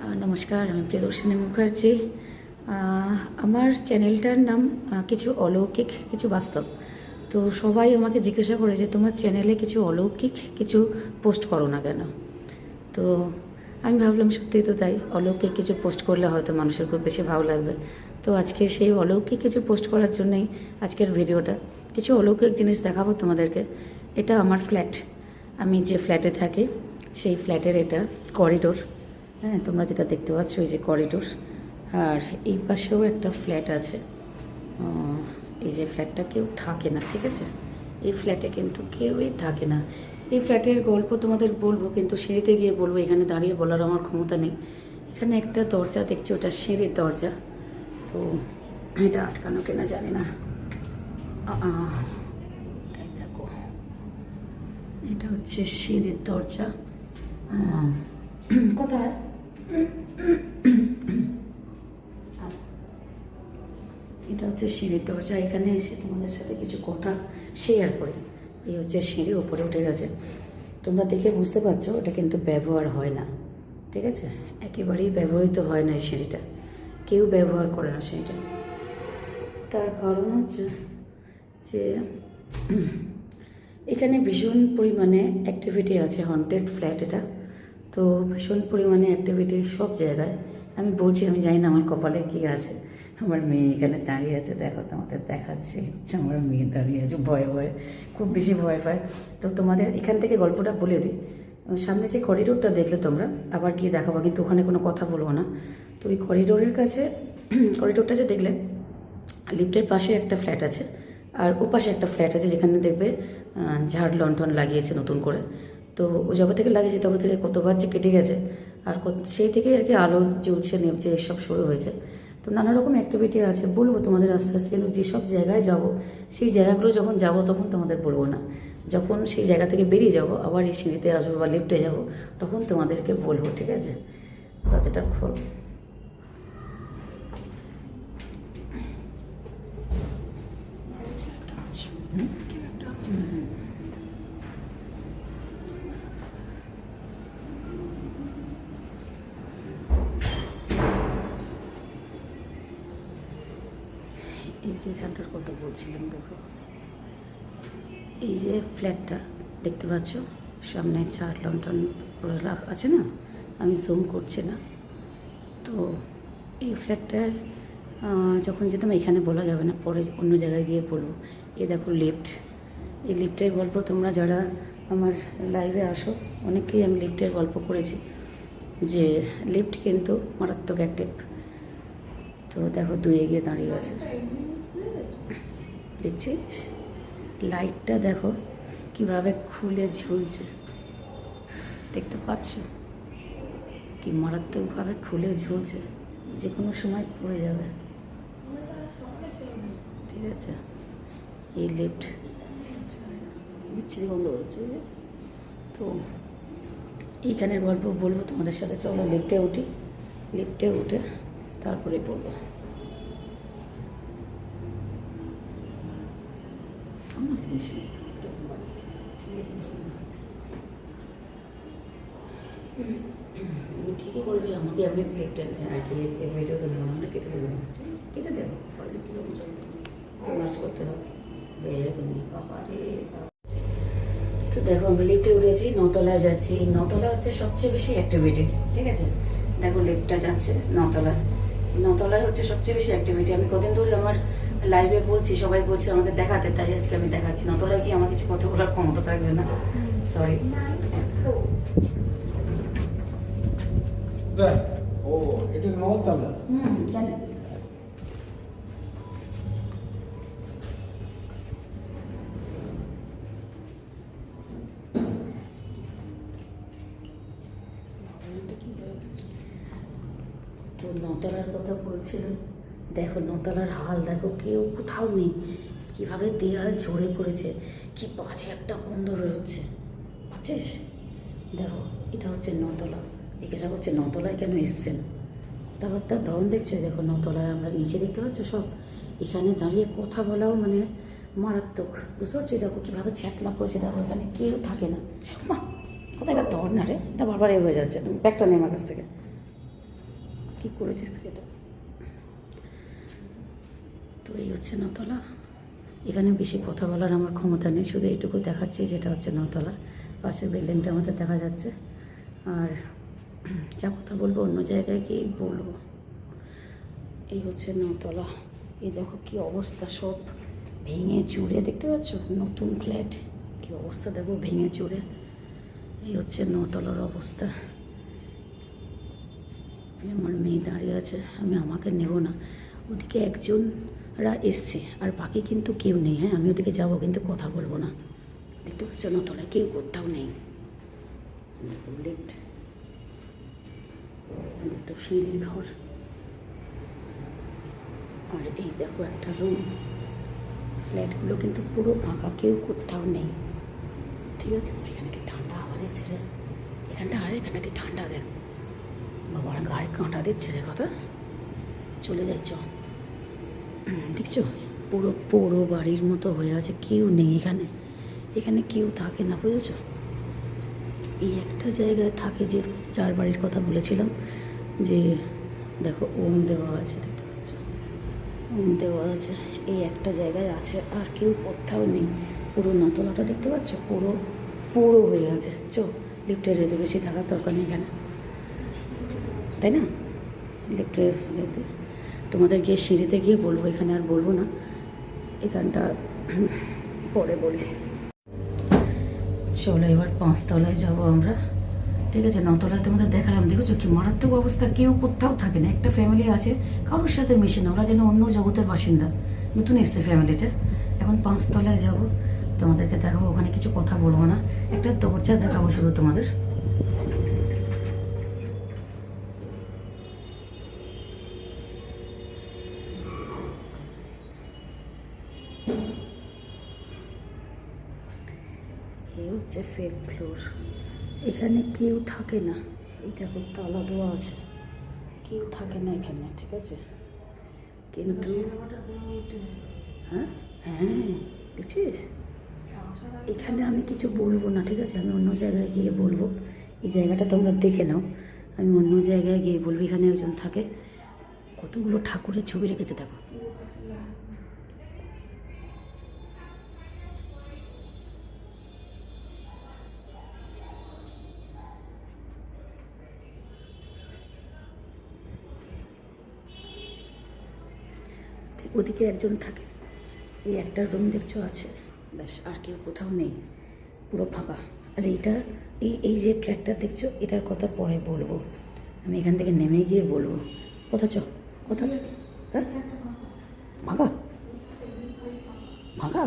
নমস্কার, আমি প্রিয়দর্শিনী মুখার্জি। আমার চ্যানেলটার নাম কিছু অলৌকিক কিছু বাস্তব। তো সবাই আমাকে জিজ্ঞাসা করে যে তোমার চ্যানেলে কিছু অলৌকিক কিছু পোস্ট করো না কেন। তো আমি ভাবলাম সত্যিই তো তাই, অলৌকিক কিছু পোস্ট করলে হয়তো মানুষের খুব বেশি ভালো লাগবে। তো আজকে সেই অলৌকিক কিছু পোস্ট করার জন্যই আজকের ভিডিওটা। কিছু অলৌকিক জিনিস দেখাবো তোমাদেরকে। এটা আমার ফ্ল্যাট, আমি যে ফ্ল্যাটে থাকি সেই ফ্ল্যাটের এটা করিডোর। হ্যাঁ, তোমরা যেটা দেখতে পাচ্ছ এই যে করিডোর, আর এই পাশেও একটা ফ্ল্যাট আছে। এই যে ফ্ল্যাটটা কেউ থাকে না, ঠিক আছে, এই ফ্ল্যাটে কিন্তু কেউই থাকে না। এই ফ্ল্যাটের গল্প তোমাদের বলবো, কিন্তু সিঁড়িতে গিয়ে বলবো, এখানে দাঁড়িয়ে বলার আমার ক্ষমতা নেই। এখানে একটা দরজা দেখছি, ওটা সিঁড়ির দরজা। তো এটা আটকানো কিনা জানি না। এই দেখো, এটা হচ্ছে সিঁড়ির দরজা। কোথায় এটা হচ্ছে সিঁড়ির দরজা। এখানে এসে তোমাদের সাথে কিছু কথা শেয়ার করি। এই হচ্ছে সিঁড়ি, ওপরে উঠে গেছে। তোমরা দেখে বুঝতে পারছো এটা কিন্তু ব্যবহার হয় না, ঠিক আছে, একেবারেই ব্যবহৃত হয় না এই সিঁড়িটা, কেউ ব্যবহার করে না সিঁড়িটা। তার কারণ হচ্ছে যে এখানে ভীষণ পরিমাণে অ্যাক্টিভিটি আছে। হন্টেড ফ্ল্যাট এটা, তো ভীষণ পরিমাণে অ্যাক্টিভিটি সব জায়গায়। আমি বলছি, আমি জানি না আমার কপালে কী আছে। আমার মেয়ে এখানে দাঁড়িয়ে আছে, দেখো তোমাদের দেখাচ্ছি। আমার মেয়ে দাঁড়িয়ে আছে, ভয়ে ভয়ে, খুব বেশি ভয় পায়। তো তোমাদের এখান থেকে গল্পটা বলে দিই। সামনে যে করিডোরটা দেখলে তোমরা, আবার গিয়ে দেখাবো, কিন্তু ওখানে কোনো কথা বলবো না। তো ওই করিডোরের কাছে, করিডোরটা যে দেখলে, লিফটের পাশে একটা ফ্ল্যাট আছে, আর ওপাশে একটা ফ্ল্যাট আছে যেখানে দেখবে ঝাড় লণ্ঠন লাগিয়েছে নতুন করে। তো ও যবে থেকে লাগিয়েছে তবে থেকে কতবার যে কেটে গেছে, আর সেই থেকে আর কি আলো জ্বলছে নেমছে এসব শুরু হয়েছে। তো নানা রকম অ্যাক্টিভিটি আছে, বলবো তোমাদের আস্তে আস্তে। কিন্তু যেসব জায়গায় যাব, সেই জায়গাগুলো যখন যাব তখন তোমাদের বলবো না। যখন সেই জায়গা থেকে বেরিয়ে যাব, আবার এই সিঁড়িতে আসবো বা লিফটে যাব, তখন তোমাদেরকে বলবো, ঠিক আছে। দরজাটা খোল। এই যে এখানটার কথা বলছিলাম, দেখো এই যে ফ্ল্যাটটা দেখতে পাচ্ছ, সামনে ঝাড় লণ্ঠন করে আছে না, আমি জুম করছি না। তো এই ফ্ল্যাটটায় যখন যেতাম, এখানে বলা যাবে না, পরে অন্য জায়গায় গিয়ে বলবো। এই দেখো লিফট, এই লিফটের গল্প তোমরা যারা আমার লাইভে আসো, অনেকেই আমি লিফটের গল্প করেছি, যে লিফট কিন্তু মারাত্মক অ্যাক্টিভ। তো দেখো দুই এগিয়ে দাঁড়িয়ে আছে, দেখছিস লাইটটা দেখো কিভাবে খুলে ঝুলছে, দেখতে পাচ্ছ কি মারাত্মকভাবে খুলে ঝুলছে, যে কোনো সময় পড়ে যাবে, ঠিক আছে। এই লিফট বিচ্ছিরি বন্ধ হচ্ছে যে। তো এইখানের গল্প বলবো তোমাদের সাথে, চলো লিফটে উঠি, লিফটে উঠে তারপরে বলবো। আমি ঠিকই করেছি, আমাকে আমি লিফটে আর কি ভিডিও তো নেবো না, কেটে দেবো, ঠিক আছে, কেটে দেবো, লিফটে যখন মার্চ করতে হবে। বাবা রে, তো দেখো আমি লিফটে উঠেছি, নতলায় যাচ্ছি। নতলা হচ্ছে সবচেয়ে বেশি অ্যাক্টিভিটি, ঠিক আছে। দেখো লিফটটা যাচ্ছে নতলায়, নতলায় হচ্ছে সবচেয়ে বেশি অ্যাক্টিভিটি। আমি কদিন ধরে আমার লাইভে বলছি, সবাই বলছে আমাকে দেখাতে, তাই আজকে আমি দেখাচ্ছি। নতলায় গিয়ে আমার কিছু কথা বলার ক্ষমতা থাকবে না, সরি। ও এটা নতলা, জানি। তো নতলার কথা বলছিলাম, দেখো নতলার হাল দেখো, কেউ কোথাও নেই, কীভাবে দেয়াল ঝরে পড়েছে, কি বাজে একটা গন্ধ বেরোচ্ছে, বুঝছিস। দেখো এটা হচ্ছে নতলা। জিজ্ঞাসা করছে নতলায় কেন এসছেন, কথাবার্তার ধরন দেখছো। দেখো নতলায় আমরা নিচে দেখতে পাচ্ছ সব, এখানে দাঁড়িয়ে কথা বলাও মানে মারাত্মক, বুঝতে পারছি। দেখো কীভাবে ছ্যাতলা পড়েছে, দেখো এখানে কেউ থাকে না। মা কোথায়, এটা ধর না রে, এটা বারবার হয়ে যাচ্ছে, ব্যাগটা নেই আমার কাছ থেকে। কী করেছিস তুই এটা? তো এই হচ্ছে নতলা। এখানে বেশি কথা বলার আমার ক্ষমতা নেই, শুধু এইটুকু দেখাচ্ছি যেটা হচ্ছে নতলা। পাশের বিল্ডিংটা আমাদের দেখা যাচ্ছে। আর যা কথা বলবো অন্য জায়গায় গিয়েই বলবো। এই হচ্ছে নতলা। এই দেখো কি অবস্থা, সব ভেঙে চুরে, দেখতে পাচ্ছ? নতুন ফ্ল্যাট, কি অবস্থা দেখো, ভেঙে চুরে। এই হচ্ছে নতলার অবস্থা। আমার মেয়ে দাঁড়িয়ে আছে, আমি আমাকে নেব না, ওদিকে একজনরা এসছে আর বাকি কিন্তু কেউ নেই। হ্যাঁ, আমি ওদিকে যাবো কিন্তু কথা বলবো না। দেখতে পাচ্ছ নতলায় কেউ কোথাও নেই। লিফট, একটা সিঁড়ির ঘর, আর এই দেখো একটা রুম। ফ্ল্যাটগুলো কিন্তু পুরো ফাঁকা, কেউ কোথাও নেই। ঠিক আছে, এখানে কি ঠান্ডা হাওয়া দিচ্ছে রে, এখানটা কি ঠান্ডা, দেখ বাবার গায়ে কাঁটা দিচ্ছে রে কথা। চলে যাচ্ছ, দেখছো পুরো পুরো বাড়ির মতো হয়ে আছে, কেউ নেই এখানে। এখানে কেউ থাকে না, বুঝেছো? এই একটা জায়গায় থাকে, যে যার বাড়ির কথা বলেছিলাম, যে দেখো ওম দেওয়া আছে, দেখতে পাচ্ছ ওম দেওয়া আছে, এই একটা জায়গায় আছে, আর কেউ কোথাও নেই। পুরো নতলাটা দেখতে পাচ্ছ, পুরো পুরো হয়ে আছে। লিফটের রেতে বেশি থাকার দরকার নেই এখানে, তাই না? লিফটের রেতে তোমাদের গিয়ে সিঁড়িতে গিয়ে বলবো, এখানে আর বলবো না, এখানটা পরে বলি। চলো এবার 5 তলায় যাবো আমরা। ঠিক আছে, 9 তলায় তোমাদের দেখালাম, দেখেছো কি মারাত্মক অবস্থা, কেউ কোথাও থাকে না। একটা ফ্যামিলি আছে, কারোর সাথে মিশে না, ওরা যেন অন্য জগতের বাসিন্দা। নতুন এসছে ফ্যামিলিটা। এখন 5 তলায় যাবো, তোমাদেরকে দেখাবো। ওখানে কিছু কথা বলবো না, একটা দরজা দেখাবো শুধু তোমাদের। এই হচ্ছে 5th ফ্লোর। এখানে কেউ থাকে না, এই দেখো তালা দেওয়া আছে, কেউ থাকে না এখানে। ঠিক আছে, কিন্তু হ্যাঁ হ্যাঁ দেখছিস, এখানে আমি কিছু বলবো না। ঠিক আছে, আমি অন্য জায়গায় গিয়ে বলবো। এই জায়গাটা তোমরা দেখে নাও, আমি অন্য জায়গায় গিয়ে বলবো। এখানে একজন থাকে, কতগুলো ঠাকুরের ছবি রেখেছে দেখো। ওদিকে একজন থাকে, এই একটা রুম দেখছো আছে, ব্যাস, আর কেউ কোথাও নেই, পুরো ফাঁকা। আর এইটা এই যে ফ্ল্যাটটা দেখছো, এটার কথা পরে বলবো, আমি এখান থেকে নেমে গিয়ে বলবো। কোথা চ হ্যাঁ, ফাঁকা ফাঁকা।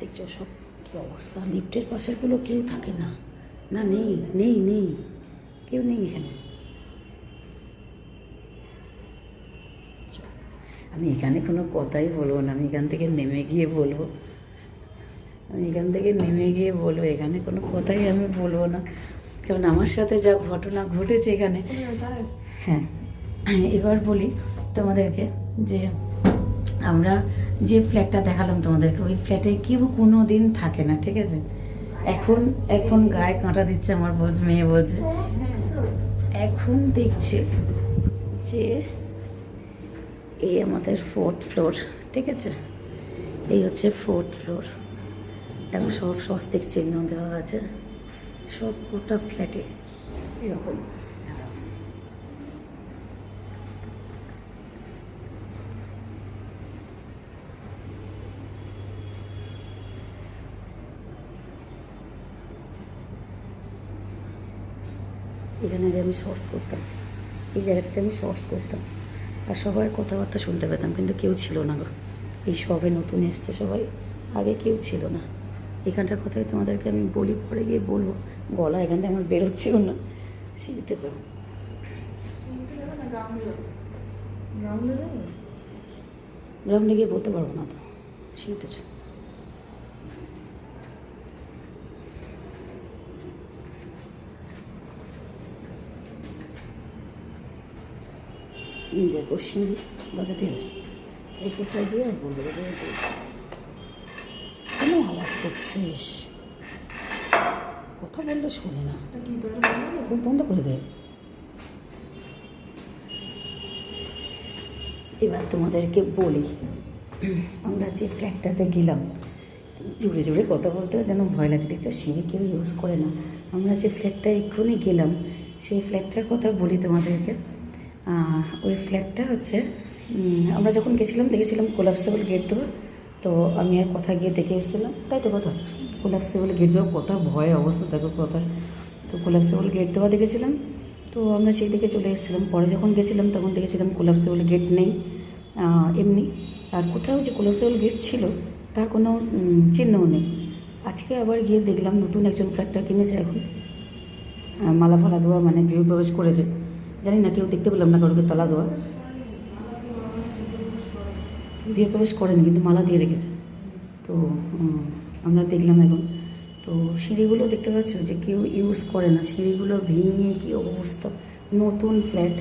দেখছো সব কি অবস্থা, লিফটের পাশেরগুলো কেউ থাকে না। না, নেই নেই নেই, কেউ নেই এখানে। আমি এখানে কোনো কথাই বলবো না, আমি এখান থেকে নেমে গিয়ে বলবো। এখানে কোনো কথাই আমি বলবো না, কারণ আমার সাথে যা ঘটনা ঘটেছে এখানে। হ্যাঁ, এবার বলি তোমাদেরকে, যে আমরা যে ফ্ল্যাটটা দেখালাম তোমাদেরকে, ওই ফ্ল্যাটে কেউ কোনো দিন থাকে না। ঠিক আছে, এখন গায়ে কাঁটা দিচ্ছে আমার, মেয়ে বলছে। এখন দেখছি যে এই আমাদের 4th ফ্লোর। ঠিক আছে, এই হচ্ছে 4th ফ্লোর। দেখো সব স্বস্তিক চিহ্ন দেওয়া আছে, সব গোটা ফ্ল্যাটে এরকম। এখানে আমি শর্টস করতাম, এই জায়গাটাতে আমি শর্টস করতাম, আর সবার কথাবার্তা শুনতে পেতাম, কিন্তু কেউ ছিল না গো। এই সবে নতুন এসছে সবাই, আগে কেউ ছিল না। এখানটার কথাই তোমাদেরকে আমি বলি, পরে গিয়ে বলবো। গলা এখান থেকে আমার বেরোচ্ছেও না। সিঁড়িতে যাও, গ্রাউন্ডে গিয়ে বলতে পারবো না তো, সিঁড়িতে যাও। দেখো সিঁড়ি বাজাতে উপরটা গিয়ে আর বলবো যে কেন আওয়াজ করছিস। কথা বললে শোনে না, এটা কি তোর বন্ধ করে দে। এবার তোমাদেরকে বলি, আমরা যে ফ্ল্যাটটাতে গেলাম, জোরে জোরে কথা বলতেও যেন ভয় লাগছে। দেখছো সিঁড়ি কেউ ইউজ করে না। আমরা যে ফ্ল্যাটটা এক্ষুনি গেলাম সেই ফ্ল্যাটটার কথা বলি তোমাদেরকে। ওই ফ্ল্যাটটা হচ্ছে আমরা যখন গেছিলাম দেখেছিলাম কোলাপসেবল গেট দেওয়া। তো আমি আর কথা গিয়ে দেখে এসেছিলাম, তাই তো কথা কোলাপসেবল গেট দেওয়া, কথা ভয় অবস্থা দেখো কথা। তো কোলাপসেবল গেট দেওয়া দেখেছিলাম, তো আমরা সেই দিকে চলে এসেছিলাম। পরে যখন গেছিলাম তখন দেখেছিলাম কোলাপসেবল গেট নেই, এমনি। আর কোথাও যে কোলাপসেবল গেট ছিল তার কোনো চিহ্নও নেই। আজকে আবার গিয়ে দেখলাম নতুন একজন ফ্ল্যাটটা কিনেছে এখন, মালা ফালা দেওয়া, মানে গৃহপ্রবেশ করেছে। জানি না, কেউ দেখতে পেলাম না কারোকে তালা দেওয়া। গৃহপ্রবেশ করেনি কিন্তু মালা দিয়ে রেখেছে। তো আমরা দেখলাম এখন। তো সিঁড়িগুলো দেখতে পাচ্ছ যে কেউ ইউজ করে না, সিঁড়িগুলো ভেঙে কী অবস্থা। নতুন ফ্ল্যাট,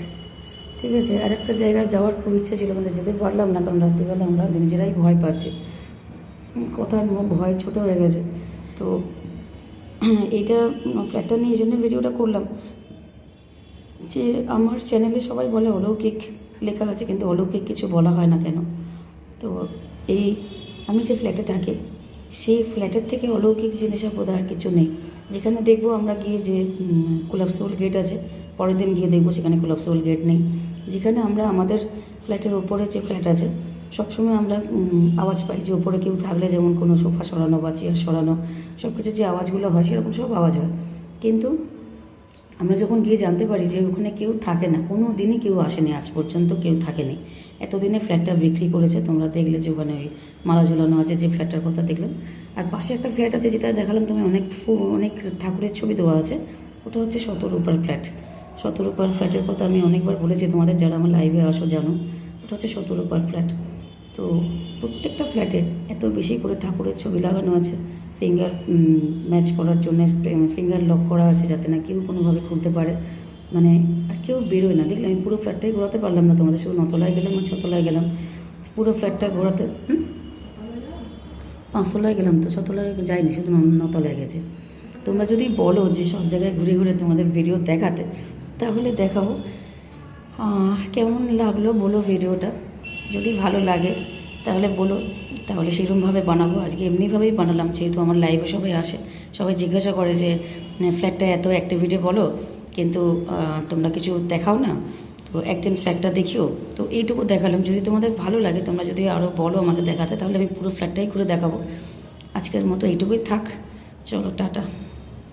ঠিক আছে। আর একটা জায়গায় যাওয়ার খুব ইচ্ছা ছিল কিন্তু যেতে পারলাম না, কারণ রাত্রিবেলা আমরা নিজেরাই ভয় পাচ্ছি, কথার ভয় ছোটো হয়ে গেছে। তো এইটা ফ্ল্যাটটা নিয়ে এই জন্য ভিডিওটা করলাম যে আমার চ্যানেলে সবাই বলে অলৌকিক লেখা আছে, কিন্তু অলৌকিক কিছু বলা হয় না কেন। তো এই আমি যে ফ্ল্যাটে থাকি সেই ফ্ল্যাটের থেকে অলৌকিক জিনিসের বোধ আর কিছু নেই। যেখানে দেখবো আমরা গিয়ে যে কোলাপসেবল গেট আছে, পরের দিন গিয়ে দেখবো সেখানে কোলাপসেবল গেট নেই। যেখানে আমরা আমাদের ফ্ল্যাটের ওপরে যে ফ্ল্যাট আছে সবসময় আমরা আওয়াজ পাই যে ওপরে কেউ থাকলে, যেমন কোনো সোফা সরানো বা চেয়ার সরানো, সব কিছু যে আওয়াজগুলো হয় সেরকম সব আওয়াজ হয়। কিন্তু আমরা যখন গিয়ে জানতে পারি যে ওখানে কেউ থাকে না, কোনো দিনই কেউ আসেনি, আজ পর্যন্ত কেউ থাকেনি। এতদিনে ফ্ল্যাটটা বিক্রি করেছে, তোমরা দেখলে যে ওখানে ওই মালা ঝোলানো আছে যে ফ্ল্যাটটার কথা দেখলাম। আর পাশে একটা ফ্ল্যাট আছে যেটা দেখালাম তুমি, অনেক ঠাকুরের ছবি দেওয়া আছে, ওটা হচ্ছে শতরূপার ফ্ল্যাট। শতরূপার ফ্ল্যাটের কথা আমি অনেকবার বলেছি তোমাদের, যারা আমার লাইভে আসো জানো, ওটা হচ্ছে শতরূপার ফ্ল্যাট। তো প্রত্যেকটা ফ্ল্যাটে এত বেশি করে ঠাকুরের ছবি লাগানো আছে, ফিঙ্গার ম্যাচ করার জন্য ফিঙ্গার লক করা আছে যাতে না কেউ কোনোভাবে খুলতে পারে, মানে আর কেউ বেরোয় না। দেখলে আমি পুরো ফ্ল্যাটটাই ঘোরাতে পারলাম না তোমাদের, শুধু নতলায় গেলাম আর ছতলায় গেলাম। পুরো ফ্ল্যাটটা ঘোরাতে 5তলায় গেলাম, তো ছতলায় যাইনি, শুধু নতলায় গেছি। তোমরা যদি বলো যে সব জায়গায় ঘুরে ঘুরে তোমাদের ভিডিও দেখাতে, তাহলে দেখাবো। কেমন লাগলো বলো ভিডিওটা, যদি ভালো লাগে তাহলে বলো, তাহলে সেরকমভাবে বানাবো। আজকে এমনিভাবেই বানালাম, যেহেতু আমার লাইভে সবাই আসে, সবাই জিজ্ঞাসা করে যে ফ্ল্যাটটা এত অ্যাক্টিভিটি বলো কিন্তু তোমরা কিছু দেখাও না, তো একদিন ফ্ল্যাটটা দেখিও। তো এইটুকু দেখালাম, যদি তোমাদের ভালো লাগে, তোমরা যদি আরও বলো আমাকে দেখাতে, তাহলে আমি পুরো ফ্ল্যাটটাই ঘুরে দেখাবো। আজকের মতো এইটুকুই থাক, চলো টাটা।